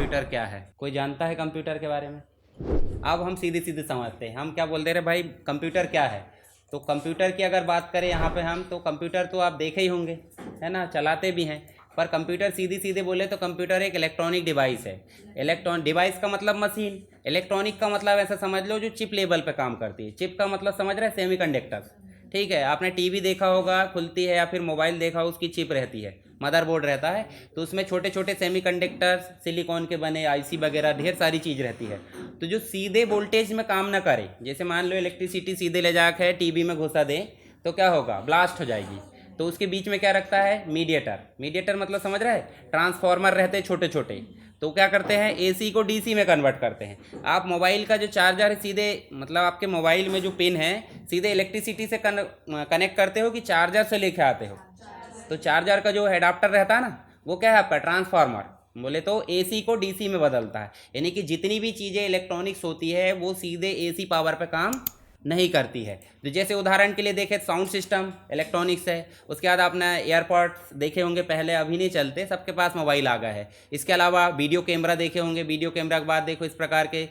Computer क्या है? कोई जानता है कंप्यूटर के बारे में? अब हम सीधे सीधे समझते हैं। हम क्या बोलते रहे भाई, कंप्यूटर क्या है? तो कंप्यूटर की अगर बात करें यहाँ पे हम, तो कंप्यूटर तो आप देखे ही होंगे, है ना, चलाते भी हैं। पर कंप्यूटर सीधी सीधे बोले तो कंप्यूटर एक इलेक्ट्रॉनिक डिवाइस है। इलेक्ट्रॉनिक डिवाइस का मतलब मशीन, इलेक्ट्रॉनिक का मतलब ऐसा समझ लो जो चिप लेवल पे काम करती है। चिप का मतलब समझ रहे हैं, सेमीकंडक्टर्स। ठीक है, आपने टीवी देखा होगा खुलती है, या फिर मोबाइल देखा हो, उसकी चिप रहती है, मदरबोर्ड रहता है, तो उसमें छोटे छोटे सेमीकंडक्टर्स सिलिकॉन के बने आईसी वगैरह ढेर सारी चीज़ रहती है। तो जो सीधे वोल्टेज में काम ना करे, जैसे मान लो इलेक्ट्रिसिटी सीधे ले जाकर टीवी में घुसा दें, तो क्या होगा, ब्लास्ट हो जाएगी। तो उसके बीच में क्या रखता है, मीडिएटर। मीडिएटर मतलब समझ रहे हैं, ट्रांसफार्मर रहते हैं छोटे छोटे। तो क्या करते हैं, एसी को डीसी में कन्वर्ट करते हैं। आप मोबाइल का जो चार्जर है, सीधे मतलब आपके मोबाइल में जो पिन है, सीधे इलेक्ट्रिसिटी से कनेक्ट करते हो कि चार्जर से लेके आते हो? तो चार्जर का जो एडाप्टर रहता है ना, वो क्या है आपका, ट्रांसफार्मर। बोले तो एसी को डीसी में बदलता है। यानी कि जितनी भी चीज़ें इलेक्ट्रॉनिक्स होती है वो सीधे एसी पावर पे काम नहीं करती है। तो जैसे उदाहरण के लिए देखें, साउंड सिस्टम इलेक्ट्रॉनिक्स है। उसके बाद आपने एयरपॉड्स देखे होंगे पहले, अभी नहीं चलते, सबके पास मोबाइल आ गया है। इसके अलावा वीडियो कैमरा देखे होंगे, वीडियो कैमरा के बाद देखो इस प्रकार के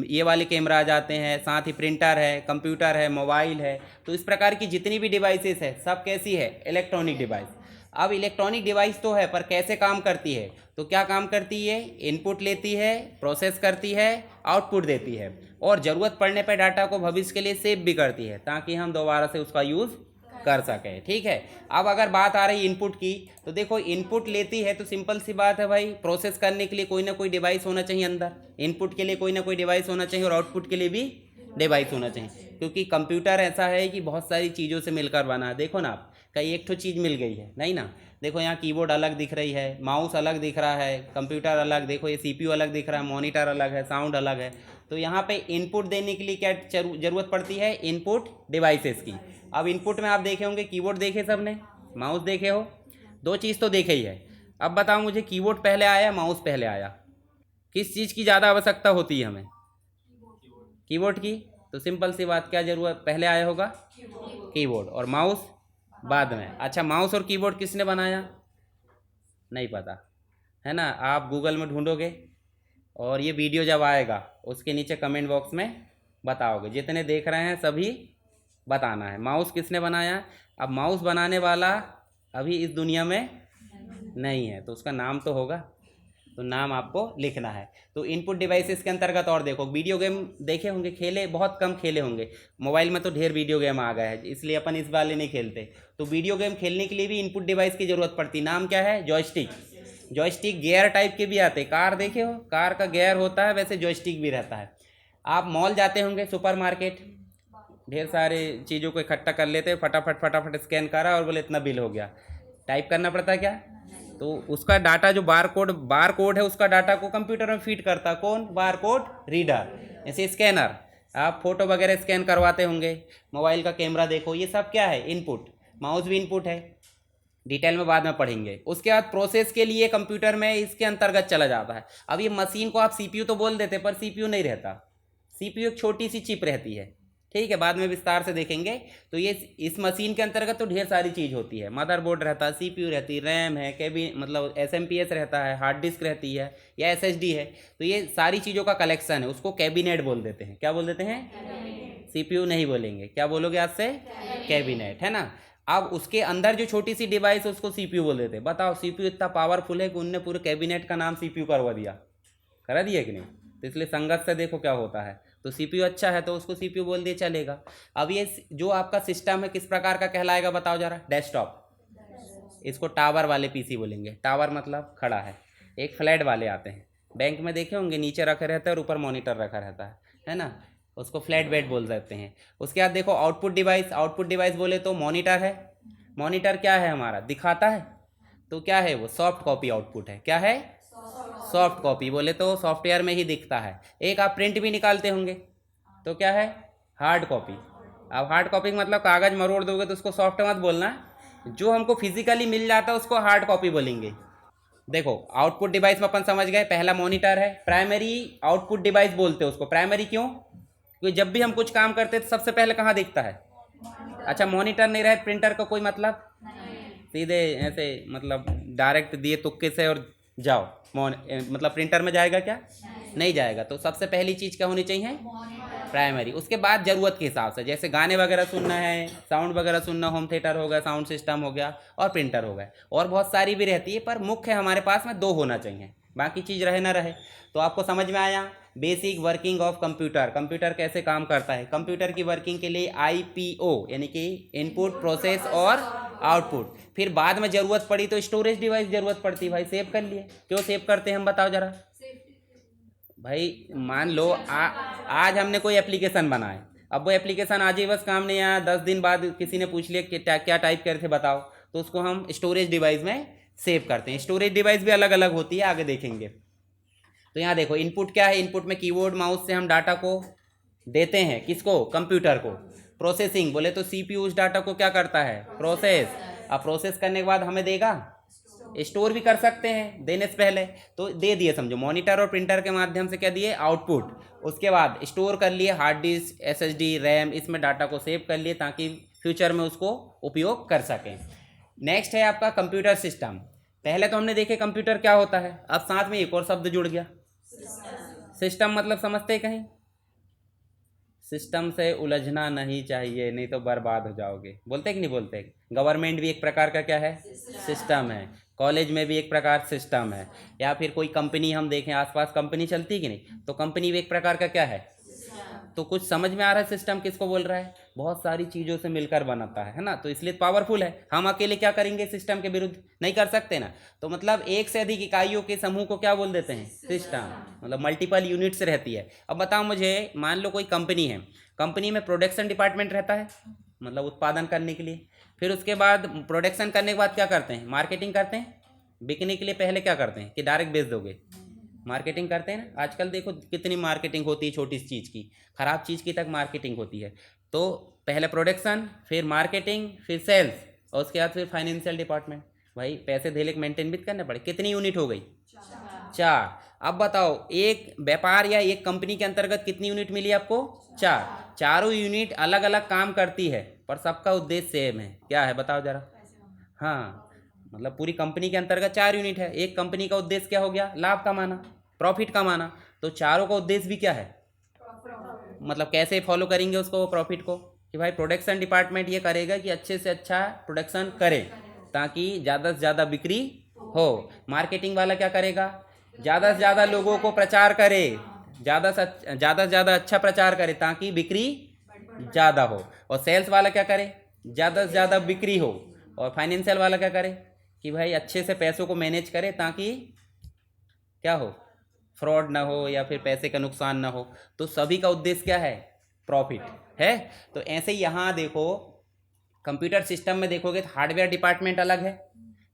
ये वाले कैमरा आ जाते हैं। साथ ही प्रिंटर है, कंप्यूटर है, मोबाइल है। तो इस प्रकार की जितनी भी डिवाइसेस है सब कैसी है, इलेक्ट्रॉनिक डिवाइस। अब इलेक्ट्रॉनिक डिवाइस तो है, पर कैसे काम करती है? तो क्या काम करती है, इनपुट लेती है, प्रोसेस करती है, आउटपुट देती है, और ज़रूरत पड़ने पर डाटा को भविष्य के लिए सेव भी करती है, ताकि हम दोबारा से उसका यूज़ कर सकें। ठीक है, अब अगर बात आ रही इनपुट की, तो देखो इनपुट लेती है तो सिंपल सी बात है भाई, प्रोसेस करने के लिए कोई ना कोई डिवाइस होना चाहिए अंदर। इनपुट के लिए कोई ना कोई डिवाइस होना चाहिए, और आउटपुट के लिए भी डिवाइस होना चाहिए, क्योंकि कंप्यूटर ऐसा है कि बहुत सारी चीज़ों से मिलकर बना है। देखो ना आप, कहीं एक तो चीज़ मिल गई है नहीं ना। देखो यहाँ कीबोर्ड अलग दिख रही है, माउस अलग दिख रहा है, कंप्यूटर अलग, देखो ये सीपीयू अलग दिख रहा है, मॉनिटर अलग है, साउंड अलग है। तो यहाँ पे इनपुट देने के लिए क्या ज़रूरत पड़ती है, इनपुट डिवाइसेस की। अब इनपुट में आप देखे होंगे, कीबोर्ड देखे सबने, माउस देखे हो, दो चीज़ तो देखे ही है। अब बताओ मुझे, कीबोर्ड पहले आया, माउस पहले आया? किस चीज़ की ज़्यादा आवश्यकता होती है हमें? कीबोर्ड की। तो सिंपल सी बात, क्या जरूरत, पहले आया होगा कीबोर्ड, और माउस बाद में। अच्छा, माउस और कीबोर्ड किसने बनाया? नहीं पता, है ना। आप गूगल में ढूंढोगे, और ये वीडियो जब आएगा उसके नीचे कमेंट बॉक्स में बताओगे। जितने देख रहे हैं सभी बताना है माउस किसने बनाया। अब माउस बनाने वाला अभी इस दुनिया में नहीं है, तो उसका नाम तो होगा, तो नाम आपको लिखना है। तो इनपुट डिवाइसेस के अंतर्गत, और देखो वीडियो गेम देखे होंगे, खेले, बहुत कम खेले होंगे। मोबाइल में तो ढेर वीडियो गेम आ गया है, इसलिए अपन इस वाले नहीं खेलते। तो वीडियो गेम खेलने के लिए भी इनपुट डिवाइस की ज़रूरत पड़ती। नाम क्या है, जॉयस्टिक। जॉयस्टिक गियर टाइप के भी आते, कार देखे हो, कार का गियर होता है, वैसे जॉयस्टिक भी रहता है। आप मॉल जाते होंगे, सुपर मार्केट, ढेर सारे चीज़ों को इकट्ठा कर लेते हैं, फटाफट फटाफट स्कैन करा और बोले इतना बिल हो गया। टाइप करना पड़ता है क्या? तो उसका डाटा जो बार कोड है, उसका डाटा को कंप्यूटर में फीड करता कौन, बार कोड रीडर। ऐसे स्कैनर, आप फोटो वगैरह स्कैन करवाते होंगे, मोबाइल का कैमरा देखो, ये सब क्या है, इनपुट। माउस भी इनपुट है, डिटेल में बाद में पढ़ेंगे। उसके बाद प्रोसेस के लिए कंप्यूटर में इसके अंतर्गत चला जाता है। अब ये मशीन को आप सीपीयू तो बोल देते, पर सीपीयू नहीं रहता। सीपीयू एक छोटी सी चिप रहती है, ठीक है, बाद में विस्तार से देखेंगे। तो ये इस मशीन के अंतर्गत तो ढेर सारी चीज़ होती है। मदरबोर्ड रहता है, सीपीयू रहती है, रैम है, केबी मतलब एसएमपीएस रहता है, हार्ड डिस्क रहती है, या एसएसडी है। तो ये सारी चीज़ों का कलेक्शन है, उसको कैबिनेट बोल देते हैं। क्या बोल देते हैं? सीपीयू नहीं बोलेंगे, क्या बोलोगे आज से? कैबिनेट, है ना। अब उसके अंदर जो छोटी सी डिवाइस है उसको सीपीयू बोल देते हैं। बताओ, सीपीयू इतना पावरफुल है कि उनने पूरे कैबिनेट का नाम सीपीयू करवा दिया, करा दिया कि नहीं? तो इसलिए संगत से देखो क्या होता है। तो सीपीयू अच्छा है तो उसको सीपीयू बोल दिए, चलेगा। अब ये जो आपका सिस्टम है किस प्रकार का कहलाएगा, बताओ जरा। डेस्कटॉप, इसको टावर वाले पीसी बोलेंगे। टावर मतलब खड़ा है। एक फ्लैट वाले आते हैं, बैंक में देखे होंगे, नीचे रखे रहते हैं और ऊपर मॉनिटर रखा रहता है ना, उसको फ्लैट बेड बोल सकते हैं। उसके बाद देखो आउटपुट डिवाइस। आउटपुट डिवाइस बोले तो मॉनिटर है। मॉनिटर क्या है हमारा, दिखाता है। तो क्या है वो, सॉफ्ट कॉपी आउटपुट है। क्या है, सॉफ्ट कॉपी। बोले तो सॉफ्टवेयर में ही दिखता है। एक आप प्रिंट भी निकालते होंगे, तो क्या है, हार्ड कॉपी। अब हार्ड कॉपी मतलब कागज़ मरोड़ दोगे तो उसको सॉफ्ट मत बोलना, जो हमको फिजिकली मिल जाता है उसको हार्ड कॉपी बोलेंगे। देखो आउटपुट डिवाइस में अपन समझ गए, पहला मॉनिटर है। प्राइमरी आउटपुट डिवाइस बोलते हैं उसको। प्राइमरी क्यों? क्योंकि जब भी हम कुछ काम करते हैं तो सबसे पहले कहाँ दिखता है? अच्छा, मॉनिटर नहीं रहे, प्रिंटर का कोई मतलब, सीधे ऐसे मतलब डायरेक्ट दिए तुक्के से और जाओ मतलब प्रिंटर में जाएगा क्या? नहीं जाएगा। तो सबसे पहली चीज़ क्या होनी चाहिए? प्राइमरी। उसके बाद ज़रूरत के हिसाब से, जैसे गाने वगैरह सुनना है, साउंड वगैरह सुनना, होम थिएटर हो गया, साउंड सिस्टम हो गया और प्रिंटर हो गया, और बहुत सारी भी रहती है, पर मुख्य हमारे पास में 2 होना चाहिए, बाकी चीज़ रहे ना रहे। तो आपको समझ में आया basic working of computer, computer कैसे काम करता है। कंप्यूटर की वर्किंग के लिए IPO यानी कि इनपुट, प्रोसेस और आउटपुट। फिर बाद में ज़रूरत पड़ी तो स्टोरेज डिवाइस ज़रूरत पड़ती है भाई, सेव कर लिए। क्यों सेव करते हैं हम बताओ ज़रा भाई। मान लो आज हमने कोई एप्लीकेशन बनाए, अब वो एप्लीकेशन आज ही बस काम नहीं आया, 10 दिन बाद किसी ने पूछ लिया कि क्या टाइप करे थे बताओ, तो उसको हम स्टोरेज डिवाइस में सेव करते हैं। स्टोरेज डिवाइस भी अलग अलग होती है, आगे देखेंगे। तो यहाँ देखो इनपुट क्या है, इनपुट में कीबोर्ड माउस से हम डाटा को देते हैं, किसको? कंप्यूटर को। प्रोसेसिंग बोले तो CPU उस डाटा को क्या करता है? प्रोसेस। अब प्रोसेस करने के बाद हमें देगा, स्टोर भी कर सकते हैं देने से पहले, तो दे दिए समझो, मॉनिटर और प्रिंटर के माध्यम से क्या दिए? आउटपुट। उसके बाद स्टोर कर लिए हार्ड डिस्क, SSD, रैम, इसमें डाटा को सेव कर लिए ताकि फ्यूचर में उसको उपयोग कर सकें। नेक्स्ट है आपका कंप्यूटर सिस्टम। पहले तो हमने देखे कंप्यूटर क्या होता है, अब साथ में एक और शब्द जुड़ गया, सिस्टम। मतलब समझते कहीं? सिस्टम से उलझना नहीं चाहिए, नहीं तो बर्बाद हो जाओगे। बोलते कि नहीं बोलते? गवर्नमेंट भी एक प्रकार का क्या है? सिस्टम है। कॉलेज में भी एक प्रकार सिस्टम है। या फिर कोई कंपनी हम देखें, आसपास कंपनी चलती कि नहीं, तो कंपनी भी एक प्रकार का क्या है? तो कुछ समझ में आ रहा है सिस्टम किसको बोल रहा है? बहुत सारी चीज़ों से मिलकर बनाता है ना, तो इसलिए पावरफुल है। हम अकेले क्या करेंगे? सिस्टम के विरुद्ध नहीं कर सकते ना। तो मतलब एक से अधिक इकाइयों के समूह को क्या बोल देते हैं? सिस्टम। मतलब मल्टीपल यूनिट्स रहती है। अब बताओ मुझे, मान लो कोई कंपनी है, कंपनी में प्रोडक्शन डिपार्टमेंट रहता है, मतलब उत्पादन करने के लिए। फिर उसके बाद प्रोडक्शन करने के बाद क्या करते हैं? मार्केटिंग करते हैं। बिकने के लिए पहले क्या करते हैं कि डायरेक्ट बेच दोगे? मार्केटिंग करते हैं ना। आजकल देखो कितनी मार्केटिंग होती है, छोटी सी चीज़ की, ख़राब चीज़ की तक मार्केटिंग होती है। तो पहले प्रोडक्शन, फिर मार्केटिंग, फिर सेल्स, और उसके बाद फिर फाइनेंशियल डिपार्टमेंट। भाई पैसे धेले मेंटेन भी करने पड़े। कितनी यूनिट हो गई? 4। अब बताओ एक व्यापार या एक कंपनी के अंतर्गत कितनी यूनिट मिली आपको? 4। चारों यूनिट अलग अलग काम करती है, पर सबका उद्देश्य सेम है। क्या है बताओ जरा? हाँ, मतलब पूरी कंपनी के अंतर्गत 4 यूनिट है। एक कंपनी का उद्देश्य क्या हो गया? लाभ कमाना, प्रॉफिट कमाना। तो चारों का उद्देश्य भी क्या है? मतलब कैसे फॉलो करेंगे उसको, प्रॉफिट को? कि भाई प्रोडक्शन डिपार्टमेंट ये करेगा कि अच्छे से अच्छा प्रोडक्शन करे ताकि ज़्यादा से ज़्यादा बिक्री हो। मार्केटिंग वाला क्या करेगा? ज़्यादा से ज़्यादा लोगों को प्रचार करे, ज़्यादा से ज़्यादा अच्छा प्रचार करे ताकि बिक्री ज़्यादा हो। और सेल्स वाला क्या करे? ज़्यादा से ज़्यादा बिक्री हो। और फाइनेंशियल वाला क्या करे? कि भाई अच्छे से पैसों को मैनेज करे ताकि क्या हो? फ्रॉड ना हो या फिर पैसे का नुकसान ना हो। तो सभी का उद्देश्य क्या है? प्रॉफिट है। तो ऐसे ही यहाँ देखो कंप्यूटर सिस्टम में देखोगे तो हार्डवेयर डिपार्टमेंट अलग है,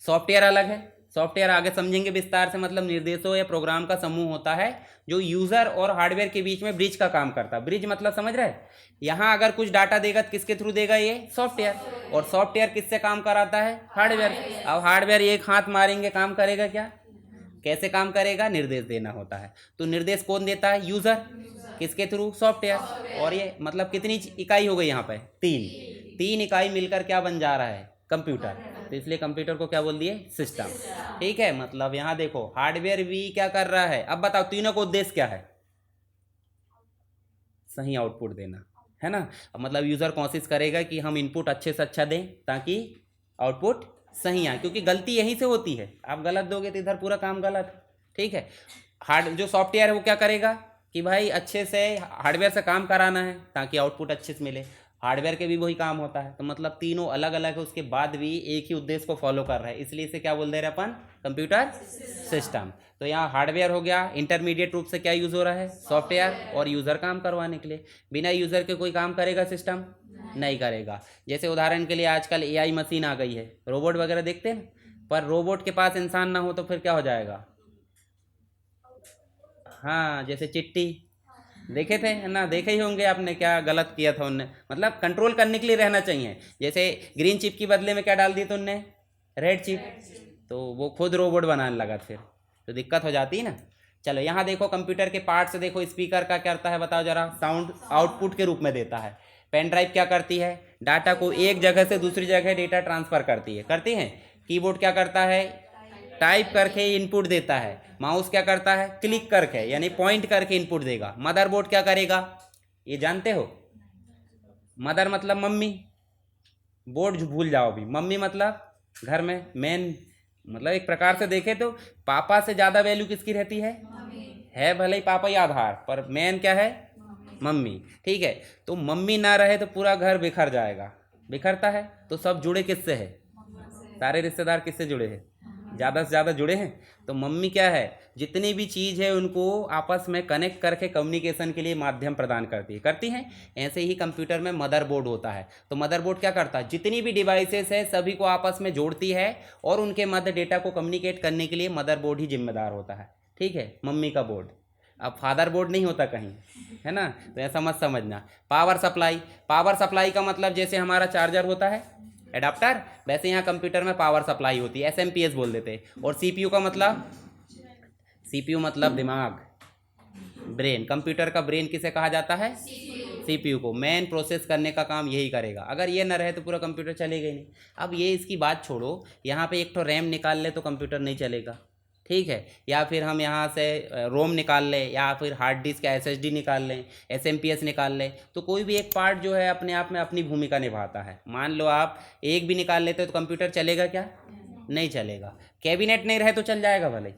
सॉफ्टवेयर अलग है। सॉफ्टवेयर आगे समझेंगे विस्तार से, मतलब निर्देशों या प्रोग्राम का समूह होता है जो यूज़र और हार्डवेयर के बीच में ब्रिज का काम करता है। ब्रिज मतलब समझ रहे हैं? यहाँ अगर कुछ डाटा देगा तो किसके थ्रू देगा? ये सॉफ्टवेयर। और सॉफ्टवेयर किससे काम कराता है? हार्डवेयर। अब हार्डवेयर एक हाथ मारेंगे काम करेगा क्या? कैसे काम करेगा? निर्देश देना होता है। तो निर्देश कौन देता है? यूज़र। किसके थ्रू? सॉफ्टवेयर। और ये मतलब कितनी इकाई हो गई यहाँ पे? 3 इकाई मिलकर क्या बन जा रहा है? कंप्यूटर। तो इसलिए कंप्यूटर को क्या बोल दिए? सिस्टम। ठीक है, मतलब यहाँ देखो हार्डवेयर भी क्या कर रहा है। अब बताओ तीनों का उद्देश्य क्या है? सही आउटपुट देना है ना। अब मतलब यूज़र कोशिश करेगा कि हम इनपुट अच्छे से अच्छा दें ताकि आउटपुट सही आए, क्योंकि गलती यहीं से होती है। आप गलत दोगे तो इधर पूरा काम गलत है। ठीक है, जो सॉफ्टवेयर है वो क्या करेगा कि भाई अच्छे से हार्डवेयर से काम कराना है ताकि आउटपुट अच्छे से मिले। हार्डवेयर के भी वही काम होता है। तो मतलब तीनों अलग अलग है, उसके बाद भी एक ही उद्देश्य को फॉलो कर रहा है, इसलिए इसे क्या बोल दे रहे हैं अपन? Computer system. तो यहाँ हार्डवेयर हो गया, इंटरमीडिएट रूप से क्या यूज़ हो रहा है? सॉफ्टवेयर। और यूज़र काम करवाने के लिए। बिना यूज़र के कोई काम करेगा सिस्टम? नहीं करेगा। जैसे उदाहरण के लिए आजकल AI मशीन आ गई है, रोबोट वगैरह देखते हैं ना, पर रोबोट के पास इंसान ना हो तो फिर क्या हो जाएगा? हाँ, जैसे चिट्ठी देखे थे ना, देखे ही होंगे आपने, क्या गलत किया था उनने। मतलब कंट्रोल करने के लिए रहना चाहिए। जैसे ग्रीन चिप की बदले में क्या डाल दिया था उनने? Red chip. तो वो खुद रोबोट बनाने लगा, फिर तो दिक्कत हो जाती है ना। चलो यहाँ देखो कंप्यूटर के पार्ट से देखो, स्पीकर का क्या करता है बताओ जरा? साउंड आउटपुट के रूप में देता है। पेन ड्राइव क्या करती है? डाटा को एक जगह से दूसरी जगह डेटा ट्रांसफ़र करती है। कीबोर्ड क्या करता है? टाइप करके इनपुट देता है, माउस क्या करता है, क्लिक करके यानी पॉइंट करके इनपुट देगा। मदरबोर्ड क्या करेगा, ये जानते हो? मदर मतलब मम्मी, बोर्ड भूल जाओ भी, मम्मी मतलब घर में मेन, मतलब एक प्रकार से देखे तो पापा से ज़्यादा वैल्यू किसकी रहती है भले ही पापा ही आधार, पर मेन क्या है, मम्मी। ठीक है, तो मम्मी ना रहे तो पूरा घर बिखर जाएगा, बिखरता है। तो सब जुड़े किससे है, सारे रिश्तेदार किससे जुड़े हैं, ज़्यादा से ज़्यादा जुड़े हैं। तो मम्मी क्या है, जितनी भी चीज़ है उनको आपस में कनेक्ट करके कम्युनिकेशन के लिए माध्यम प्रदान करती हैं। ऐसे ही कंप्यूटर में मदरबोर्ड होता है। तो मदरबोर्ड क्या करता है, जितनी भी डिवाइसेस है सभी को आपस में जोड़ती है और उनके मध्य डेटा को कम्युनिकेट करने के लिए मदरबोर्ड ही जिम्मेदार होता है। ठीक है, मम्मी का बोर्ड, अब फादर बोर्ड नहीं होता कहीं, है ना, तो ऐसा मत समझना। पावर सप्लाई, पावर सप्लाई का मतलब जैसे हमारा चार्जर होता है एडाप्टर, वैसे यहाँ कंप्यूटर में पावर सप्लाई होती है, एसएमपीएस बोल देते हैं। और सीपीयू का मतलब, सीपीयू मतलब दिमाग, ब्रेन। कंप्यूटर का ब्रेन किसे कहा जाता है, सीपीयू को। मेन प्रोसेस करने का काम यही करेगा, अगर ये ना रहे तो पूरा कंप्यूटर चलेगा ही नहीं। अब ये इसकी बात छोड़ो, यहाँ पे एक तो रैम निकाल ले तो कंप्यूटर नहीं चलेगा, ठीक है, या फिर हम यहाँ से रोम निकाल लें, या फिर हार्ड डिस्क या एसएसडी निकाल लें, एसएमपीएस निकाल लें, तो कोई भी एक पार्ट जो है अपने आप में अपनी भूमिका निभाता है। मान लो आप एक भी निकाल लेते तो कंप्यूटर चलेगा क्या, नहीं चलेगा। कैबिनेट नहीं रहे तो चल जाएगा भले,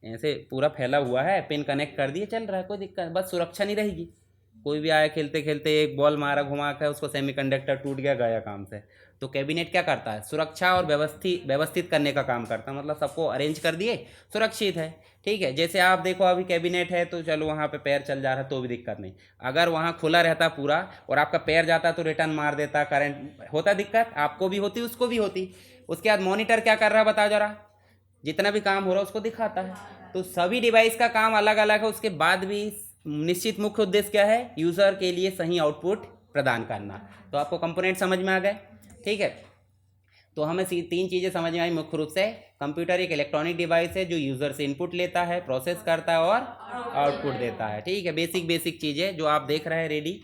ऐसे पूरा फैला हुआ है, पिन कनेक्ट कर दिए चल रहा है, कोई दिक्कत, बस सुरक्षा नहीं रहेगी। कोई भी आया खेलते खेलते एक बॉल मारा घुमा कर, उसको सेमीकंडक्टर टूट गया, गया काम से। तो कैबिनेट क्या करता है, सुरक्षा और व्यवस्थित करने का काम करता है, मतलब सबको अरेंज कर दिए, सुरक्षित है। ठीक है, जैसे आप देखो अभी कैबिनेट है तो चलो वहाँ पे पैर चल जा रहा है तो भी दिक्कत नहीं, अगर वहाँ खुला रहता पूरा और आपका पैर जाता तो रिटर्न मार देता, करंट होता, दिक्कत आपको भी होती उसको भी होती। उसके बाद मॉनिटर क्या कर रहा है बताओ जरा, जितना भी काम हो रहा है उसको दिखाता है। तो सभी डिवाइस का काम अलग अलग है, उसके बाद भी निश्चित मुख्य उद्देश्य क्या है, यूज़र के लिए सही आउटपुट प्रदान करना। तो आपको कंपोनेंट समझ में आ गए, ठीक है। तो हमें तीन चीज़ें समझ में आई मुख्य रूप से। कंप्यूटर एक इलेक्ट्रॉनिक डिवाइस है जो यूज़र से इनपुट लेता है, प्रोसेस करता है और आउटपुट देता है। ठीक है, बेसिक चीज़ें जो आप देख रहे हैं रेडी।